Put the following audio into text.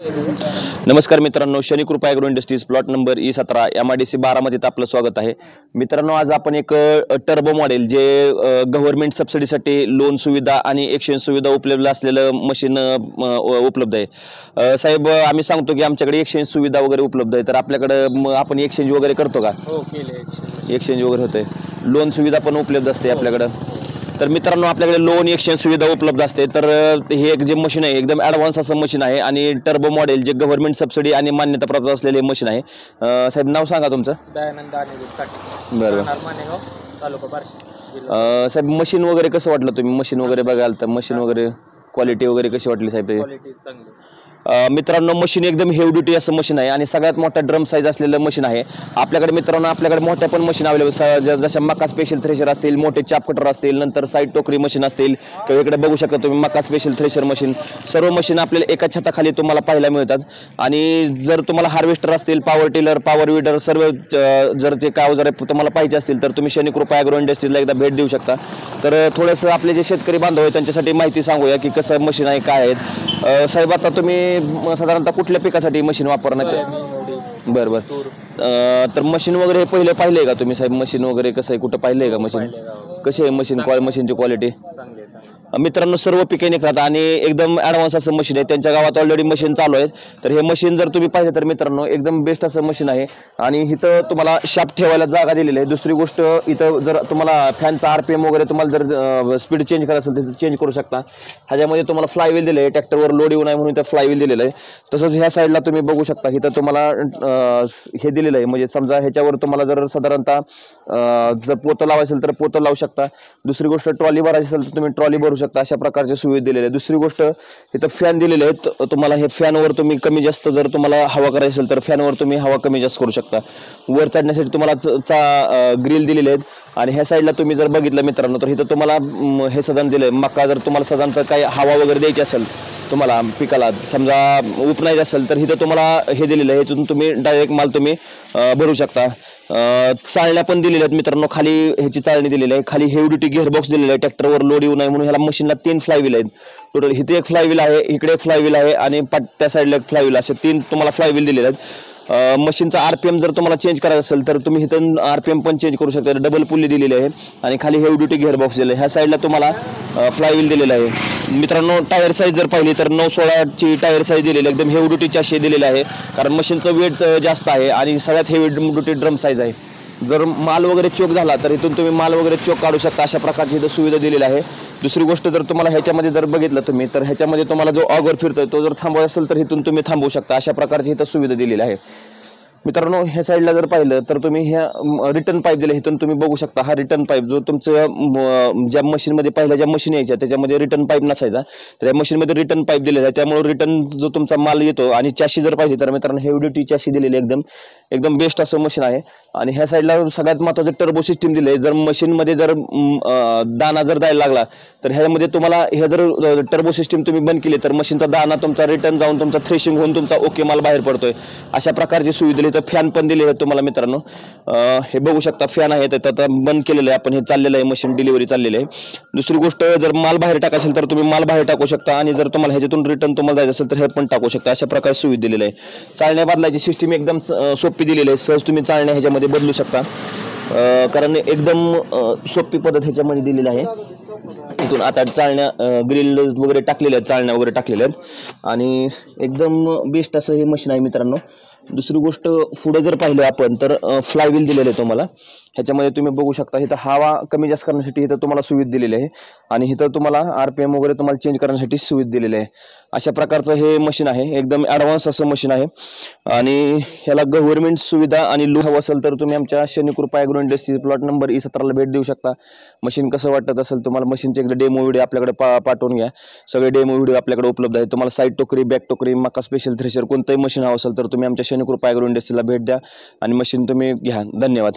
नमस्कार मित्रांनो, शनी कृपा agro industries plot number E17 MIDC 12 मध्ये आपलं स्वागत आहे. मित्रांनो, आज आपण एक टर्बो मॉडेल जे गव्हर्नमेंट सबसिडीसाठी लोन सुविधा आणि एक्सचेंज सुविधा उपलब्ध असलेलं मशीन उपलब्ध आहे. साहेब, आम्ही सांगतो की आमच्याकडे एक्सचेंज सुविधा वगैरे उपलब्ध आहे, तर आपल्याकडे आपण एक्सचेंज वगैरे करतो का? हो, केले. एक्सचेंज वगैरे होते, लोन सुविधा पण उपलब्ध असते आपल्याकडे. तर मित्रांनो, आपल्याकडे लोन एक्सचेंज सुविधा उपलब्ध असते. तर हे एक जे मशीन आहे एकदम ॲडव्हान्स असं मशीन आहे आणि टर्बो मॉडेल जे गव्हर्नमेंट सबसिडी आणि मान्यता प्राप्त असलेले मशीन आहे. साहेब, नाव सांगा तुमचं. दयानंद अनिरुद्ध काटे, बरं. मानेगाव, तालुका बार्शी. साहेब, मशीन वगैरे कसं वाटलं? तुम्ही मशीन वगैरे बघाल तर मशीन वगैरे क्वालिटी वगैरे कशी वाटली साहेब? क्वालिटी चांगली. मित्रांनो, मशीन एकदम हेवी ड्युटी असं मशीन आहे आणि सगळ्यात मोठा ड्रम साईज असलेलं मशीन आहे आपल्याकडे. मित्रांनो, आपल्याकडे मोठ्या पण मशीन अवेलेबल, जशा मका स्पेशल थ्रेशर असतील, मोठे चाप कटर असतील, नंतर साईड टोकरी मशीन असतील, किंवा इकडे बघू शकता तुम्ही मका स्पेशल थ्रेशर मशीन. सर्व मशीन आपल्याला एका छताखाली तुम्हाला पाहायला मिळतात. आणि जर तुम्हाला हार्वेस्टर असतील, पॉवर टिलर, पॉवर विडर, सर्व जर जे काय अवजार तुम्हाला पाहिजे असतील तर तुम्ही शनी कृपा ॲग्रो इंडस्ट्रीजला एकदा भेट देऊ शकता. तर थोडंसं आपले जे शेतकरी बांधव आहेत त्यांच्यासाठी माहिती सांगूया की कसं मशीन आहे, काय आहेत. साहेब, आता तुम्ही साधारणतः कुठल्या पिकासाठी मशीन वापरण्यात? बरं बरं. तर मशीन वगैरे पहिले पाहिले का तुम्ही साहेब? मशीन वगैरे कसं आहे, कुठं पाहिलंय का मशीन? कशी आहे मशीन? मशीनची क्वालिटी? मित्रांनो, सर्व पिके निघतात आणि एकदम ॲडव्हान्स असं मशीन आहे. त्यांच्या गावात ऑलरेडी मशीन चालू आहे. तर हे मशीन जर तुम्ही पाहिजे तर मित्रांनो एकदम बेस्ट असं मशीन आहे. आणि इथं तुम्हाला शाफ्ट ठेवायला जागा दिलेली आहे. दुसरी गोष्ट, इथं जर तुम्हाला फॅनचा RPM वगैरे तुम्हाला जर स्पीड चेंज करायचं असेल तर चेंज करू शकता. ह्याच्यामध्ये तुम्हाला फ्लायव्हील दिलं आहे, ट्रॅक्टरवर लोड येऊ नये म्हणून इथं फ्लायव्हील दिलेलं आहे. तसंच ह्या साईडला तुम्ही बघू शकता, इथं तुम्हाला हे दिलेलं आहे. म्हणजे समजा ह्याच्यावर तुम्हाला जर साधारणतः जर पोतं लावायचं असेल तर पोतं लावू शकता. दुसरी गोष्ट, ट्रॉली भरायची असेल तर तुम्ही ट्रॉली भरू शकता. अशा प्रकारचे सुविधा दिलेले आहे. दुसरी गोष्ट, इथं फॅन दिलेले आहेत तुम्हाला. हे फॅनवर तुम्ही कमी जास्त जर तुम्हाला हवा करायची असेल तर फॅनवर तुम्ही हवा कमी जास्त करू शकता. वर चढण्यासाठी तुम्हाला ग्रिल दिलेले आहेत. आणि ह्या साईडला तुम्ही जर बघितलं मित्रांनो तर इथं तुम्हाला हे सदन दिलं आहे. मका जर तुम्हाला साधारणतः काही हवा वगैरे द्यायची असेल तुम्हाला पिकाला, समजा उपणायचं असेल तर इथं तुम्हाला हे दिलेलं आहे. इथून तुम्ही डायरेक्ट माल तुम्ही भरू शकता. चाळण्या पण दिलेल्या आहेत मित्रांनो. खाली ह्याची चाळणी दिलेली आहे. खाली हेवी ड्युटी गिअरबॉक्स दिलेला आहे. ट्रॅक्टरवर लोड येऊ नये म्हणून ह्याला मशीनला 3 फ्लायव्हील आहेत टोटल. इथे एक फ्लायव्हील आहे, इकडे एक फ्लायव्हील आहे आणि त्या साईडला एक फ्लायव्हील, असे 3 तुम्हाला फ्लायव्हील दिलेले आहेत. मशीनचा RPM जर तुम्हाला चेंज करायचं असेल तर तुम्ही इथं RPM पण चेंज करू शकता. डबल पुल्ली दिलेली आहे आणि खाली हेवी ड्युटी गिअरबॉक्स दिलेला आहे. ह्या साईडला तुम्हाला फ्लायव्हील दिलेला आहे. मित्रांनो, टायर साईज जर पाहिली तर 9/16ची टायर साईज दिलेली आहे. एकदम हेवी ड्युटी चॅशी दिलेला आहे, कारण मशीनचं वेट जास्त आहे आणि सगळ्यात हेवी ड्युटी ड्रम साईज आहे. जर माल वगैरे चोक झाला तर इथून तुम्ही माल वगैरे चोक काढू शकता. अशा प्रकारची इथं सुविधा दिलेली आहे. दुसरी गोष्ट, जर तुम्हाला ह्याच्यामध्ये जर बघितलं तुम्ही तर ह्याच्यामध्ये तुम्हाला जो ऑगर फिरतोय तो जर थांबवायचा असेल तर इथून तुम्ही थांबवू शकता. अशा प्रकारची इथं सुविधा दिलेली आहे. मित्रांनो, ह्या साईडला जर पाहिलं तर तुम्ही ह्या रिटर्न पाईप दिले, इथून तुम्ही बघू शकता. हा रिटर्न पाईप जो तुमचं ज्या मशीनमध्ये पहिल्या ज्या मशीन यायच्या त्याच्यामध्ये रिटर्न पाईप नसायचा, तर या मशीनमध्ये रिटर्न पाईप दिलेला आहे. त्यामुळे रिटर्न जो तुमचा माल येतो. आणि चॅशी जर पाहिजे तर मित्रांनो हेवी ड्युटी चॅशी दिलेली एकदम एकदम बेस्ट असं मशीन आहे. आणि ह्या साईडला सगळ्यात महत्त्वाचं टर्बो सिस्टीम दिले. जर मशीनमध्ये जर दाना जर द्यायला लागला तर ह्यामध्ये तुम्हाला हे जर टर्बो सिस्टीम तुम्ही बंद केली तर मशीनचा दाना तुमचा रिटर्न जाऊन तुमचा थ्रेशिंग होऊन तुमचा ओके माल बाहेर पडतोय. अशा प्रकारची सुविधा. तर फॅन पण दिलेले आहेत तुम्हाला मित्रांनो. हे बघू शकता, फॅन आहे तर आता बंद केलेलं आहे आपण. हे चाललेलं आहे, मशीन डिलिव्हरी चाललेली आहे. दुसरी गोष्ट, जर माल बाहेर टाकायचं असेल तर तुम्ही माल बाहेर टाकू शकता आणि जर तुम्हाला ह्याच्यातून रिटर्न तुम्हाला जायचं असेल तर हे पण टाकू शकता. अशा प्रकारे सुविधा दिलेली आहे. चालण्या बदलायची सिस्टीम एकदम सोपी दिलेली आहे. सहज तुम्ही चालण्या ह्याच्यामध्ये बदलू शकता, कारण एकदम सोपी पद्धत ह्याच्यामध्ये दिलेली आहे. इथून आता चालण्या ग्रिल वगैरे टाकलेल्या आहेत, चालण्या वगैरे टाकलेल्या आहेत आणि एकदम बेस्ट असं हे मशीन आहे मित्रांनो. दुसरी गोष्ट, पुढे जर पाहिलं आपण तर फ्लायव्हील दिलेलं आहे तुम्हाला. ह्याच्यामध्ये तुम्ही बघू शकता, इथं हवा कमी जास्त करण्यासाठी इथं तुम्हाला सुविधा दिलेली आहे आणि इथं तुम्हाला RPM वगैरे तुम्हाला चेंज करण्यासाठी सुविधा दिलेली आहे. अशा प्रकारचं हे मशीन आहे. एकदम ॲडव्हान्स असं मशीन आहे आणि ह्याला गव्हर्नमेंट सुविधा आणि लोन हवं असेल तर तुम्ही आमच्या शनी कृपा ॲग्रो इंडस्ट्रीज प्लॉट नंबर E17ला भेट देऊ शकता. मशीन कसं वाटत असेल तुम्हाला, मशीनचे एकदा डेमो व्हिडिओ आपल्याकडे पाठवून घ्या. सगळे डेमो व्हिडिओ आपल्याकडे उपलब्ध आहेत. तुम्हाला साईड टोकरी, बॅक टोकरी, मका स्पेशल थ्रेशर कोणतंही मशीन हवं असेल तर तुम्ही आमच्या शनी कृपा ॲग्रो इंडस्ट्रीजला भेट द्या आणि मशीन तुम्ही घ्या. धन्यवाद.